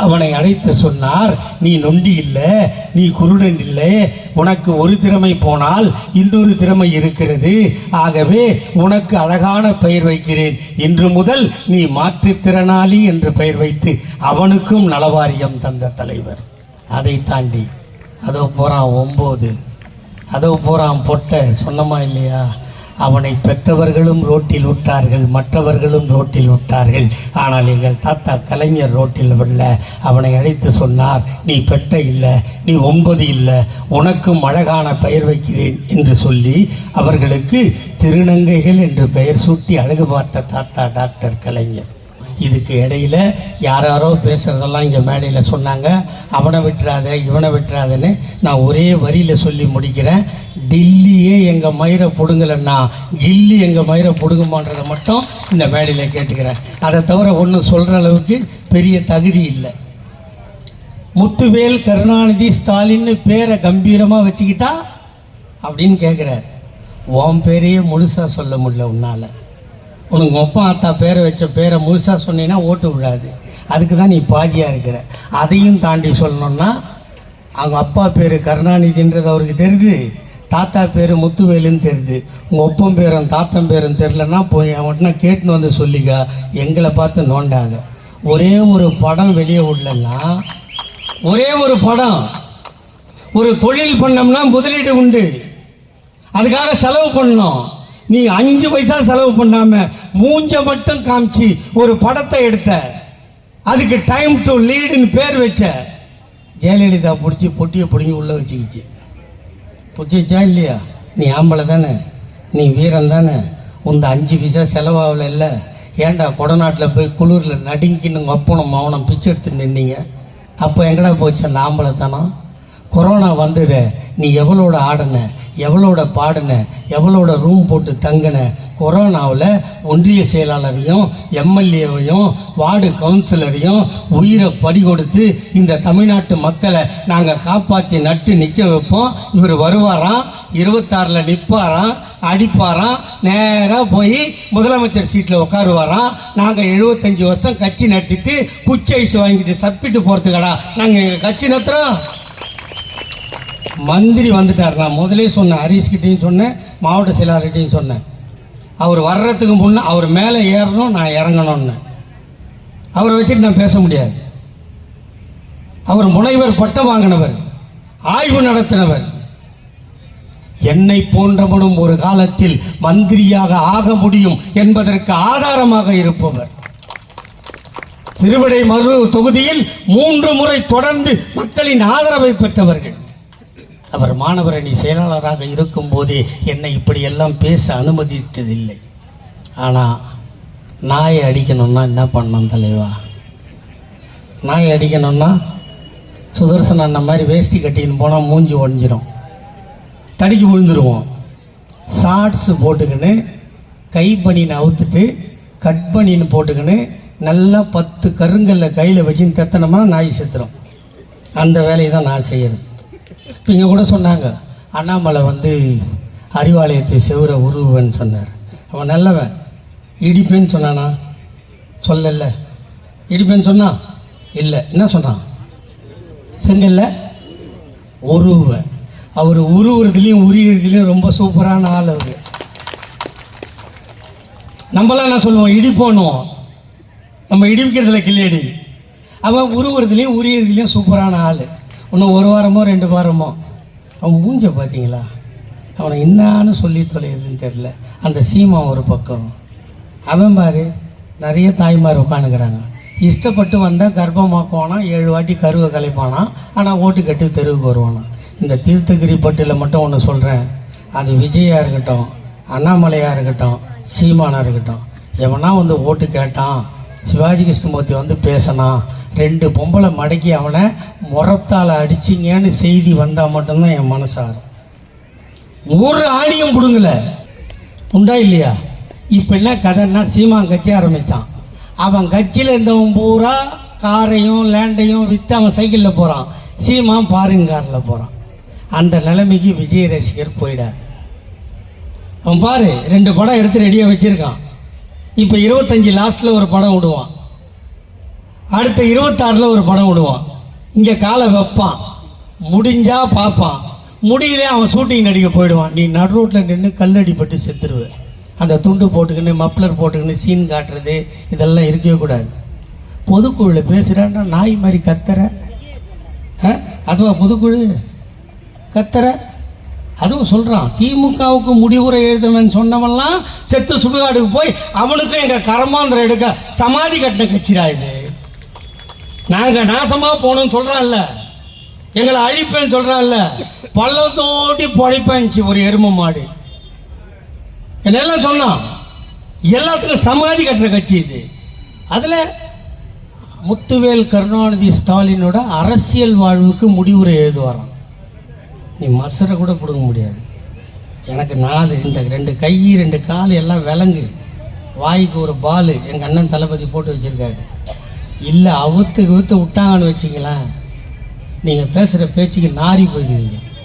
அவனை அழைத்து சொன்னார், நீ நொண்டி இல்லை, நீ குருடன் இல்லை, உனக்கு ஒரு திறமை போனால் இன்னொரு திறமை இருக்கிறது. ஆகவே உனக்கு அழகான பெயர் வைக்கிறேன். இன்று முதல் நீ மாற்றுத்திறனாளி என்று பெயர் வைத்து அவனுக்கும் நலவாரியம் தந்த தலைவர். அதை தாண்டி அதோ போகிறான் 9, அதோ போகிறான் பொட்டை. சொன்னமா இல்லையா? அவனை பெற்றவர்களும் ரோட்டில் விட்டார்கள், மற்றவர்களும் ரோட்டில் விட்டார்கள். ஆனால் எங்கள் தாத்தா கலைஞர் ரோட்டில் விடல. அவனை அழைத்து சொன்னார், நீ பெட்ட இல்லை, நீ 9 இல்லை, உனக்கும் அழகான பெயர் வைக்கிறேன் என்று சொல்லி அவர்களுக்கு திருநங்கைகள் என்று பெயர் சூட்டி அழகு பார்த்த தாத்தா டாக்டர் கலைஞர். இதுக்கு இடையில் யாரோ பேசுகிறதெல்லாம் இங்கே மேடையில் சொன்னாங்க. அவனை விட்டுறாத, இவனை விட்டுறாதன்னு. நான் ஒரே வரியில் சொல்லி முடிக்கிறேன். டில்லியே எங்கள் மயிரை பிடுங்கலைன்னா கில்லி எங்கள் மயிரை பிடுங்குமான்றதை மட்டும் இந்த மேடையில் கேட்டுக்கிறேன். அதை தவிர ஒன்றும் சொல்கிற அளவுக்கு பெரிய தகுதி இல்லை. முத்துவேல் கருணாநிதி ஸ்டாலின்னு பேரை கம்பீரமாக வச்சுக்கிட்டா அப்படின்னு கேட்குறாரு. உன் பேரையே முழுசாக சொல்ல முடியல உன்னால். உனக்கு அப்பா அத்தா பேரை வச்ச பேரை முழுசாக சொன்னீங்கன்னா ஓட்டு விடாது. அதுக்கு தான் நீ பாதியாக இருக்கிற. அதையும் தாண்டி சொல்லணுன்னா அவங்க அப்பா பேர் கருணாநிதின்றது அவருக்கு தெரியுது, தாத்தா பேர் முத்துவேலுன்னு தெரியுது. உங்கள் ஒப்பம் பேரும் தாத்தன் பேரும் தெரிலன்னா போய் அவன்கிட்ட கேட்டுன்னு வந்து சொல்லிக்கா, எங்களை பார்த்து நோண்டாத. ஒரே ஒரு படம் வெளியே விடலன்னா, ஒரே ஒரு படம், ஒரு தொழில் பண்ணோம்னா முதலீடு உண்டு, அதுக்காக செலவு பண்ணணும். நீ 5 பைசா செலவு பண்ணாம மூஞ்ச மட்டும் காமிச்சு ஒரு படத்தை எடுத்த, அதுக்கு டைம் டு லீடுன்னு பேர் வச்ச. ஜெயலலிதா பிடிச்சி பொட்டியை பிடிங்கி உள்ள வச்சுக்கிச்சு. பிடிச்சிச்சா இல்லையா? நீ ஆம்பளை தானே, நீ வீரன் தானே, உந்த 5 பைசா செலவாகல இல்லை. ஏன்டா கொடநாட்டில் போய் குளிரில் நடுங்கின்னு அப்பனும் மௌனம் பிச்சை எடுத்து நின்னீங்க? அப்போ எங்கடா போச்சு அந்த ஆம்பளை தானே? கொரோனா வந்தது, நீ எவ்வளோட ஆடின, எவ்வளோட பாடின, எவ்வளோட ரூம் போட்டு தங்கின. கொரோனாவில் ஒன்றிய செயலாளரையும் எம்எல்ஏவையும் வார்டு கவுன்சிலரையும் உயிரை பறி கொடுத்து இந்த தமிழ்நாட்டு மக்களை நாங்கள் காப்பாற்றி நட்டு நிற்க வைப்போம். இவர் வருவாராம், 26ல் நிற்பாராம், அடிப்பாராம், நேராக போய் முதலமைச்சர் சீட்டில் உட்காருவாராம். நாங்கள் 75 வருஷம் கட்சி நடத்திட்டு குச்சி ஐஸ் வாங்கிட்டு சப்பிட்டு போகிறதுக்கடா நாங்கள் எங்கள் கட்சி நடத்துகிறோம். மந்திரி வந்துட்டார். நான் முதலே சொன்னேன், ஹரீஷ்கிட்டையும் சொன்னேன், மாவட்ட செயலாளர்கிட்டையும் சொன்னேன். அவர் வர்றதுக்கு முன்னே அவர் மேலே ஏறணும், நான் இறங்கணும்னு. அவரை வச்சுட்டு நான் பேச முடியாது. அவர் முனைவர் பட்டம் வாங்கினவர், ஆய்வு நடத்தினவர். என்னை போன்றவனும் ஒரு காலத்தில் மந்திரியாக ஆக முடியும் என்பதற்கு ஆதாரமாக இருப்பவர். திருவிடைமருதூர் தொகுதியில் 3 முறை தொடர்ந்து மக்களின் ஆதரவை பெற்றவர்கள். அவர் மாணவர் அணி செயலாளராக இருக்கும் போதே என்னை இப்படியெல்லாம் பேச அனுமதித்ததில்லை. ஆனால் நாயை அடிக்கணும்னா என்ன பண்ணணும் தலைவா? நாயை அடிக்கணும்னா சுதர்சன் அண்ணன் மாதிரி வேஷ்டி கட்டின்னு போனால் மூஞ்சி ஒழிஞ்சிரும், தடிக்கு விழுந்துருவோம். ஷார்ட்ஸு போட்டுக்கின்னு கை பனின்னு அவுத்துட்டு கட் பனின்னு போட்டுக்கின்னு நல்லா 10 கருங்கல்ல கையில் வச்சுன்னு தெத்தனோம்னா நாய் செத்துரும். அந்த வேலையை தான் நான் செய்யறது. இப்போ இங்கே கூட சொன்னாங்க, அண்ணாமலை அறிவாலயத்தை செவுர உருவன்னு சொன்னார். அவன் நல்லவன். இடிப்பேன்னு சொன்னானா? சொல்லல. இடிப்பேன்னு சொன்னான் இல்லை. என்ன சொன்னான்? செங்கல்ல உருவன். அவர் உருவுறதுலையும் உரிகிறதுலையும் ரொம்ப சூப்பரான ஆள் அவர். நம்மளாம் என்ன சொல்லுவோம்? இடிப்போன்னுவோம். நம்ம இடிக்கிறதுல கில்லேடி. அவன் உருவுறதுலையும் உரிகிறதுலையும் சூப்பரான ஆள். இன்னும் 1 வாரமோ 2 வாரமோ அவன் மூஞ்ச பார்த்தீங்களா? அவனை என்னான்னு சொல்லி தொலைதுன்னு தெரில. அந்த சீமா ஒரு பக்கம், அவன் பாரு நிறைய தாய்மார் உட்காந்துக்கிறாங்க. இஷ்டப்பட்டு வந்தால் கர்ப்பமாக்குவானா, 7 வாட்டி கருவை கலைப்பானா, ஆனால் ஓட்டு கட்டி தெருவுக்கு வருவானா. இந்த தீர்த்தகிரி பட்டியில் மட்டும் ஒன்று சொல்கிறேன், அது விஜயாக இருக்கட்டும், அண்ணாமலையாக இருக்கட்டும், சீமானாக இருக்கட்டும், எவனா ஓட்டு கேட்டான், சிவாஜி கிருஷ்ணமூர்த்தி பேசினான், 2 பொம்பளை மடக்கி அவனை முறத்தால் அடிச்சிங்கன்னு செய்தி வந்தால் மட்டும்தான் என் மனசாகும். ஒரு ஆணியம் பிடுங்கலை. உண்டா இல்லையா? இப்போ என்ன கதைன்னா, சீமான் கட்சி ஆரம்பித்தான். அவன் கட்சியில் இருந்தவன் பூரா காரையும் லேண்டையும் விற்று அவன் சைக்கிளில் போகிறான். சீமான் ஃபாரின் காரில் போகிறான். அந்த நிலைமைக்கு விஜய் ரசிகர் போயிடார். அவன் பாரு 2 படம் எடுத்து ரெடியாக வச்சுருக்கான். இப்போ 25 லாஸ்ட்டில் ஒரு படம் விடுவான். அடுத்த 26ல் ஒரு படம் விடுவான். இங்கே காலை வைப்பான், முடிஞ்சா பார்ப்பான், முடியலே அவன் ஷூட்டிங் நடிக்க போயிடுவான். நீ நடு ரோட்டில் நின்று கல்லடிப்பட்டு செத்துருவேன். அந்த துண்டு போட்டுக்கின்னு மப்ளர் போட்டுக்கின்னு சீன் காட்டுறது இதெல்லாம் இருக்கவே கூடாது. பொதுக்குழுவில் பேசுகிறான்னா நாய் மாதிரி கத்துற, அதுவா பொதுக்குழு கத்துற? அதுவும் சொல்கிறான், திமுகவுக்கு முடிவுரை எழுதுவேன்னு சொன்னவன்லாம் செத்து சுடுகாடுக்கு போய் அவனுக்கும் எங்கள் கரமாந்திரம் எடுக்க சமாதி கட்டின கட்சிடா இது. நாங்கள் நாசமாக போனோம்னு சொல்கிறான்ல, எங்களை அழிப்பேன்னு சொல்கிறான்ல, பள்ளத்தோடி பொழைப்பேன்ச்சு ஒரு எருமை மாடு. என்னெல்லாம் சொன்னான், எல்லாத்துக்கும் சமாதி கட்டுற கட்சி இது. அதில் முத்துவேல் கருணாநிதி ஸ்டாலினோட அரசியல் வாழ்வுக்கு முடிவுரை எழுதுவாராம். நீ மசரை கூட பிடுங்க முடியாது. எனக்கு 4 இந்த 2 கை 2 கால் எல்லாம் விலங்கு, வாய்க்கு ஒரு பால் எங்கள் அண்ணன் தளபதி போட்டு வச்சுருக்காரு. இல்லை அவுத்து விட்டாங்கன்னு வச்சிங்களேன், நீங்கள் பேசுகிற பேச்சுக்கு நாரி போயிடுவீங்க.